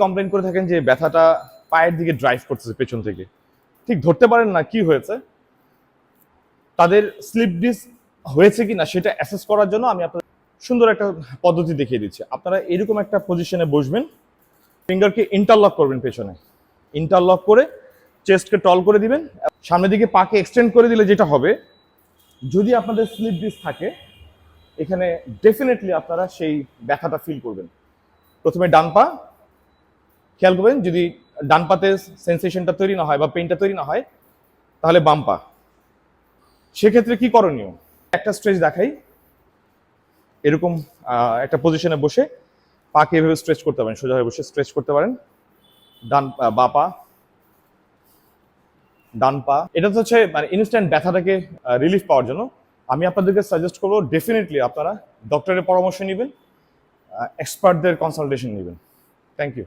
Complain করে থাকেন যে ব্যথাটা পায়ের দিকে ড্রাইভ করতেছে পেছন থেকে, ঠিক ধরতে পারেন না কি হয়েছে, তাদের স্লিপ ডিস্ক হয়েছে কিনা সেটা অ্যাসেস করার জন্য আমি আপনাদের সুন্দর একটা পদ্ধতি দেখিয়ে দিচ্ছি। আপনারা এরকম একটা পজিশনে বসবেন, ফিঙ্গারকে ইন্টারলক করবেন, পেছনে ইন্টারলক করে চেস্টকে টল করে দিবেন, সামনের দিকে পাকে এক্সটেন্ড করে দিলে যেটা হবে, যদি আপনাদের স্লিপ ডিস্ক থাকে এখানে ডেফিনেটলি আপনারা সেই ব্যথাটা ফিল করবেন। প্রথমে ডান পা খেয়াল করবেন, যদি ডান পাতে সেন্সেশনটা তৈরি না হয় বা পেইনটা তৈরি না হয় তাহলে বাম পা। সেক্ষেত্রে কি করণীয়, একটা স্ট্রেচ দেখাই। এরকম একটা পজিশনে বসে পাকে এভাবে স্ট্রেচ করতে পারেন, সোজা হয়ে বসে স্ট্রেচ করতে পারেন। ডান বা পা, ডান পা। এটা তো হচ্ছে মানে ইনস্ট্যান্ট ব্যথাটাকে রিলিফ পাওয়ার জন্য। আমি আপনাদেরকে সাজেস্ট করবো ডেফিনেটলি আপনারা ডক্টরের পরামর্শ নেবেন, এক্সপার্টদের কনসালটেশন নেবেন। Thank you.